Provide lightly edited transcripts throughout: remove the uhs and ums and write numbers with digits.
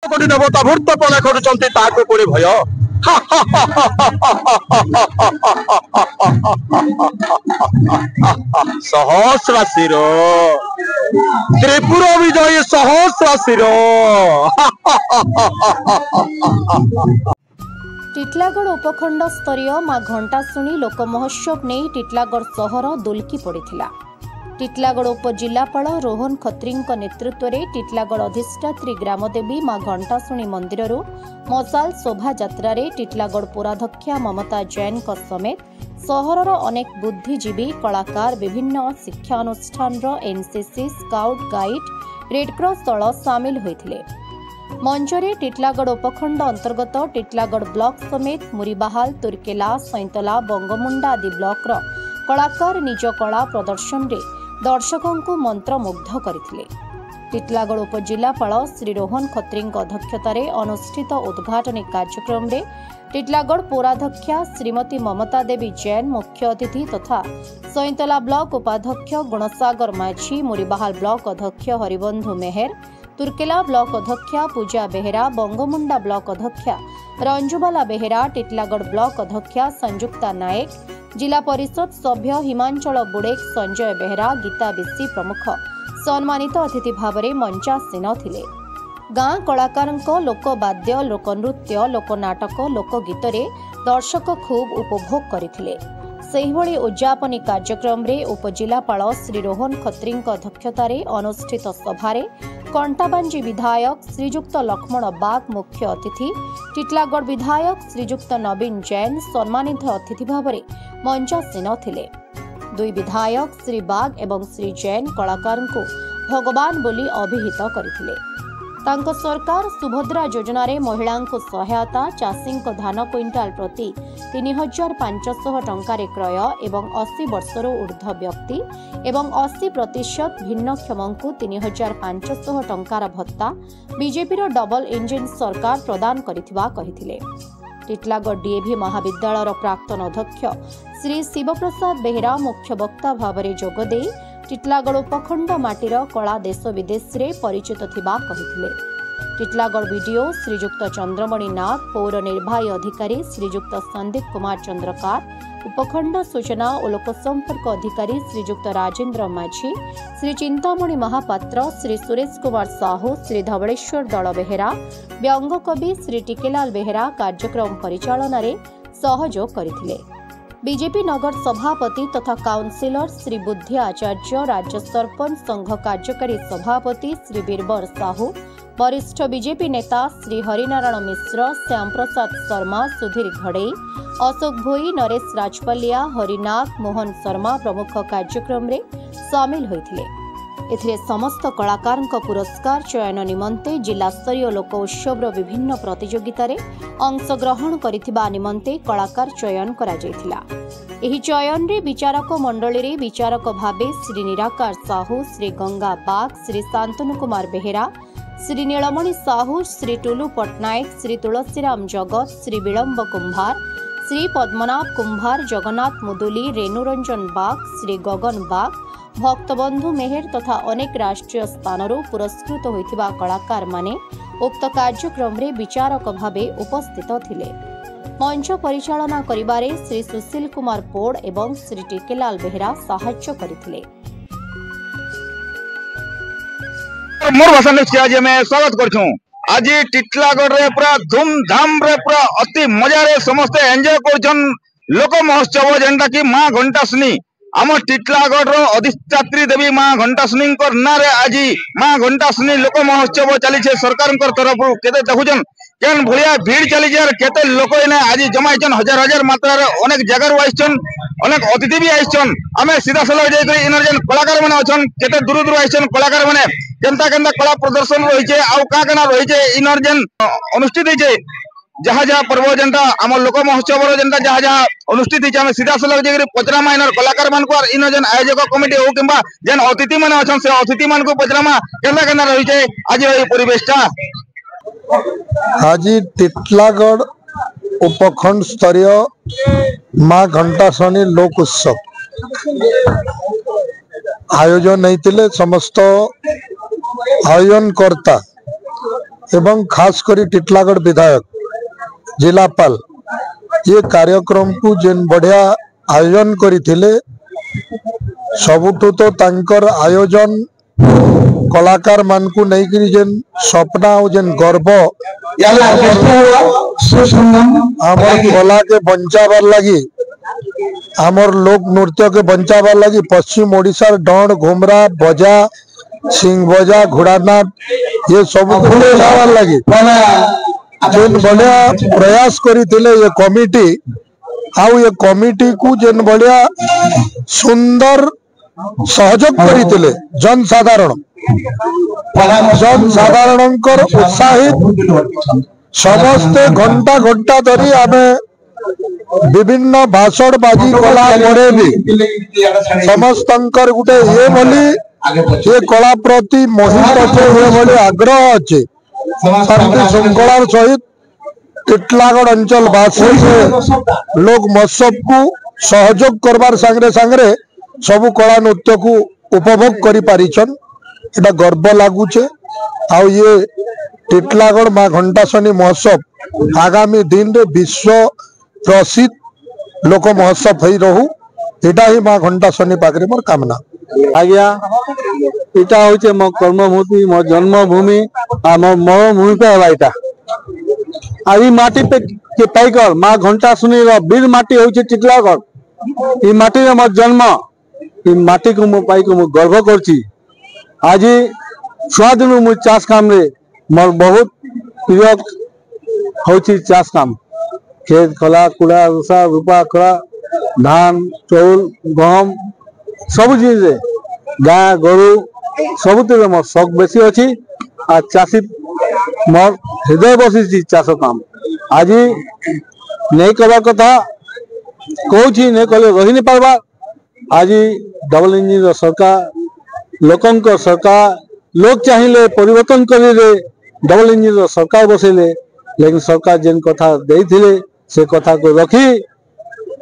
कोटी देवता भूत पले खटुचंती ताको कोरे भय सहस्राशीर त्रिपुर विजय सहस्राशीर टिटलागढ़ उपखंड स्तरीय मां घंटाशुणी लोक महोत्सव नहीं टिटलागढ़ सहर दुलकी पड़ा। टिटलागढ़ उपजिलापाल रोहन खत्री नेतृत्व में टिटलागढ़ अधिष्ठात्री ग्रामदेवी मां घंटाशुणी मंदिर मशाल शोभा यात्रा टिटलागढ़ पौराध्यक्षा ममता जैन समेत सहरर अनेक बुद्धिजीवी कलाकार विभिन्न शिक्षानुष्ठान एनसीसी स्काउट गाइड रेडक्रॉस दल सामिल होते। मंचरे टिटलागढ़ उपखंड अंतर्गत टिटलागढ़ ब्लॉक समेत मुरीबाहाल तुर्केला सैंतला बंगमुंडा आदि ब्लॉक कलाकार निज कला प्रदर्शन रे दर्शकों को मंत्रमुग्ध करथिले। टिटलागढ़ उपजिलापाल श्री रोहन खत्री अध्यक्षतार अनुष्ठित उद्घाटनी कार्यक्रम रे टिटलागढ़ पौराध्यक्षा श्रीमती ममता देवी जैन मुख्य अतिथि तथा सैंतला ब्लॉक उपाध्यक्ष गुणसागर माझी मुरीबाहाल ब्लॉक अध्यक्ष हरिबंधु मेहर तुर्केला ब्लॉक अध्यक्षा पूजा बेहेरा बंगमुंडा ब्लॉक अध्यक्षा रंजुबाला बेहेरा टिटलागढ़ ब्लॉक अध्यक्षा संयुक्ता नायक जिला परिषद सभ्य हिमांचल बुड़ेक संजय बेहेरा गीता बिसी प्रमुख सम्मानित अतिथि भाव में मंचासीन थिले। गाँ कलाकारों लोकवाद्य लोकनृत्य लोकनाटक लोकगीत दर्शक खूब उपभोग करथिले। सेहिभଳି उद्यापनी कार्यक्रम रे उपजिलापाल श्री रोहन खत्री अध्यक्षतार अनुष्ठित सभारे कंटाबांजी विधायक श्रीजुक्त लक्ष्मण बाग मुख्य अतिथि टिटलागढ़ विधायक श्रीजुक्त नवीन जैन सम्मानित अतिथि भाव में मंचासीन थिले। दुई विधायक श्री बाग एवं श्री जैन कलाकार को भगवान बोली अभिहित करथिले। तांको सरकार सुभद्रा योजना रे महिला को सहायता चाषी धान क्विंटाल प्रति 3500 टंकार क्रय एवं 80 वर्षर ऊर्ध्व व्यक्ति एवं 80% भिन्नक्षम को 3500 टंकार भत्ता बीजेपी डबल इंजिन सरकार प्रदान करिथिबा कहिथिले। टिटलागढ़ डीएवी महाविद्यालय प्राक्तन अध्यक्ष श्री शिवप्रसाद बेहेरा मुख्य वक्ता भाव में जोगदे टिटलागढ़ उपखंड माटीर कला देश विदेश रे परिचित थिबा कहिथिले। टिटलागढ़ वीडियो श्रीजुक्त चंद्रमणि नाग पौर निर्वाही अधिकारी श्रीजुक्त संदीप कुमार चंद्रकार उपखंड सूचना और लोकसंपर्क अधिकारी श्रीजुक्त राजेंद्र माझी श्री चिंतामणि महापात्र श्री सुरेश कुमार साहू श्री धवलेश्वर दल बेहेरा व्यंग कवि श्री टिकेलाल बेहेरा कार्यक्रम परिचालन रे सहयोग करथिले। बीजेपी नगर सभापति तथा काउंसिलर श्री बुद्धि आचार्य राज्य सरपंच संघ कार्यकारी सभापति श्री बीरबर साहू वरिष्ठ बीजेपी नेता श्री हरिनारायण मिश्र श्याम प्रसाद शर्मा सुधीर घड़ई अशोक भोई नरेश राजपालिया हरिनाग मोहन शर्मा प्रमुख कार्यक्रम रे सामिल होइथिले। एथिरे समस्त कलाकार पुरस्कार चयन निमंते जिला स्तरीय लोक उत्सव विभिन्न प्रतियोगिता अंशग्रहण करिथिबा निमंते कलाकार चयन करा जायथिला। एही चयन रे विचारक मंडली रे विचारक भाबे श्री निराकार साहू श्री गंगा बाग श्री शांतनु कुमार बेहेरा श्री नीलमणि साहू श्री टुलू पट्टनायक श्री तुलसीराम जगत श्री विलंब कुंभार श्री पद्मनाभ कुंभार जगन्नाथ मुदुली रेणुरंजन बाग श्री गगन बाग भक्तबंधु मेहर तथा अनेक राष्ट्रीय स्थान पुरस्कृत होइथिबा कलाकार माने उक्त कार्यक्रम रे विचारक भावे उपस्थित थिले। मंच परिचालना करिबारे श्री सुशील कुमार पोड़ एवं श्री टिकेलाल बेहेरा सहायता करथिले। मोर भाषा न्यूज आज मैं स्वागत करछूं। आज टिटलागढ़ रे पूरा धूमधाम रे पूरा अति मजा रे समस्त एंजॉय करछन लोक महोत्सव जेंटा कि मां घंटाशुनी आम टिटलागढ़ अधिष्ठात्री देवी मां घंटाशुनी ना रे आज मां घंटाशुनी लोक महोत्सव चली सरकार तरफ केते देखुछन केन भलिया भीड़ चली केते लोक एने आज जमाइछन हजार हजार मात्रा रे अनेक जगह आइछन अनेक अतिथि भी आइछन। आमे सीधा सलग जाई इनर जेन कलाकार माने अछन केते दूर दूर आइछन कलाकार माने केनता केनता कला प्रदर्शन रहिछे आ का केना रहिछे इनर जेन अनुष्ठित होइछे जहाँ जहाँ पर्व जेनटा आम लोक महोत्सव जेनटा जहाँ जहाँ अनुष्ठित होइछे आमे सीधा सलग जाई पचरामा इनर कलाकार मान को इन जेन आयोजक कमिटी हो किंबा जेन अतिथि माने अछन से अतिथि मान को पचरामा केनता केना रहिछे आज ए परिवेशटा। आज टिटलागढ़ उपखंड स्तरीय मां घंटाशुनी लोक उत्सव आयोजन होइतिले समस्त आयोजनकर्ता एवं खास करी टिटलागढ़ विधायक जिलापाल ये कार्यक्रम को जेन बढ़िया आयोजन करथिले सबुठु तो तांकर आयोजन कलाकार मान को नहीं करी जेन सपना और जेन गर्व आमर कला के बंचाबार लगी आमर लोक नृत्य के बंचाबार लगी पश्चिम ओडिशा डंड घुमरा बजा सिंह बजा घोड़ानाथ ये सब बंचाबार लगी जेन बढ़िया प्रयास करथिले ये कमिटी आउ ये कमिटी को जेन बढ़िया सुंदर सहयोग करथिले जनसाधारण उत्साहित समस्ते घंटा घंटा धरी आमे विभिन्न भाषण बाजी कला पड़े भी समस्त गुटे ये बोली ये कला प्रति मोहित अच्छे ये बोली आग्रह अच्छे शांति श्रृंखलार सहित टिटलागढ़ अंचल वासी लोग महोत्सव को सहयोग करबार सांगरे सांगरे सबु कला नृत्य को उपभोग करि पारिछन एटा गर्व लागुचे आउ ये टिटलागढ़ माँ घंटाशनी महोत्सव आगामी दिन रे विश्व प्रसिद्ध लोक महोत्सव होई रहू एटा ही माँ घंटाशनी पाखरे मोर कामना आज्ञा इटा होचे मो कर्मभूमि मो जन्मभूमि आ मो मरणभूमि पे हवा इटा आई माटी पे के पाइकर माँ घंटाशनी रो वीर माटी होचे टिटलागढ़ ई माटी रे मोर जन्म ई माटी को मो पाई को मो गर्व करची आज छुआ दिन मु चाष काम रे मोर बहुत प्रिय होची चाष काम खेत खला कुड़ा रुसा रूपा खड़ा धान चौल गहम सब चीज गाय गरु सब मोर शौक बेसी अच्छी आ चाषी मोर हृदय बसी चाष काम आज नहीं करवा कथा कहूँ नहीं कले रही नहीं पार्बा आज डबल इंजिन सरकार लोकंक सरकार लोग चाहिए परिवर्तन करेंगे डबल इंजिन सरकार बसैले लेकिन सरकार जेन कथा देथिले से कथा को रखी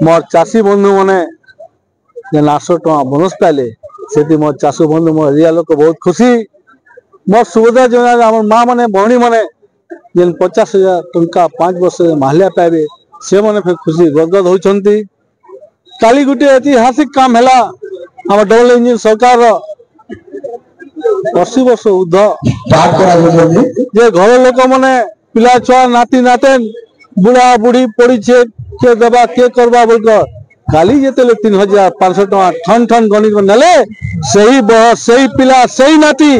मोर चाषी बंधु मैंने जेन 800 टका बोनस पाइले से मोर चाषी बंधु मोर एरिया लोक बहुत खुशी मोर सुविधा योजना माँ मैंने भौणी मैंने जेन 50,000 टंका 5 वर्ष माल्या पाइबे से मैंने फिर खुशी गदगद होती काली गोटे ऐतिहासिक काम है आम डबल इंजिन सरकार 80 वर्ष ऊर्ध जे घर लोक मैंने पिला छुआ नाती नातेन बुढ़ा बुढ़ी पड़ी के दबा के करवा बोल काली जेते 3,500 टका ठन ठन गणी को नेले सही बहस सही पिला सही नाती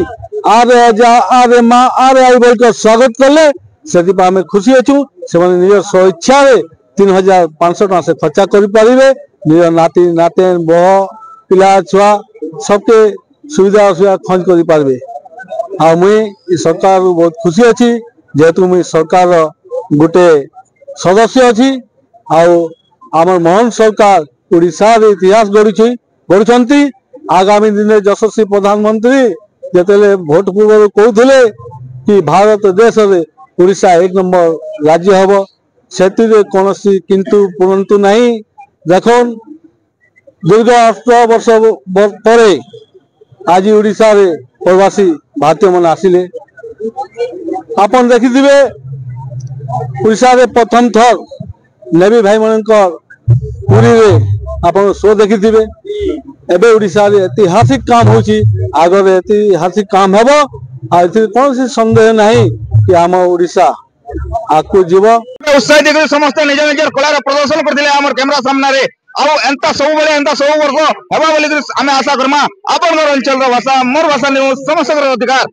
आरे जा आरे माँ आरे आई बोल स्वागत करले से आम खुशी अच्छु से निज स्वेच्छा 3,500 टका से खर्चा कर पारे निज नाती नातेन बह पिला छुआ सबके सुविधा असुविधा खर्च कर पारे आ मुई सरकार बहुत खुशी अच्छी जेहेतु मुई सरकार गोटे सदस्य अच्छी आमर मोहन सरकार उड़ीसा इतिहास गढ़ी आगामी दिन में यशस्वी प्रधानमंत्री जिते भोट पूर्व कहते कि भारत देश में उड़ीसा 1 नंबर राज्य हम से कौन किंतु परंतु नहीं देखन दीर्घ 8 वर्ष पर आज उड़ीसा रे प्रवासी भारतीय मन आसिले आपन देखिथिबे उड़ीसा रे प्रथम थर नेवी भाई मन पुरी रे आपन शो देखिथिबे एबे उड़ीसा रे ऐतिहासिक काम होची आगर ऐतिहासिक काम हेबो आ कौन सी संदेह नहीं कि आम उड़ीसा आकु जीव उत्साहित देखिए समस्त निज निजर कलार प्रदर्शन करथिले हमर कैमरा सामने रे आउ एंता सब बेले एंता सब वर्ग हेबा बोली आमे आशा करमा आपन अंचल रो भाषा मोर भाषा न्यूज समस्त अधिकार।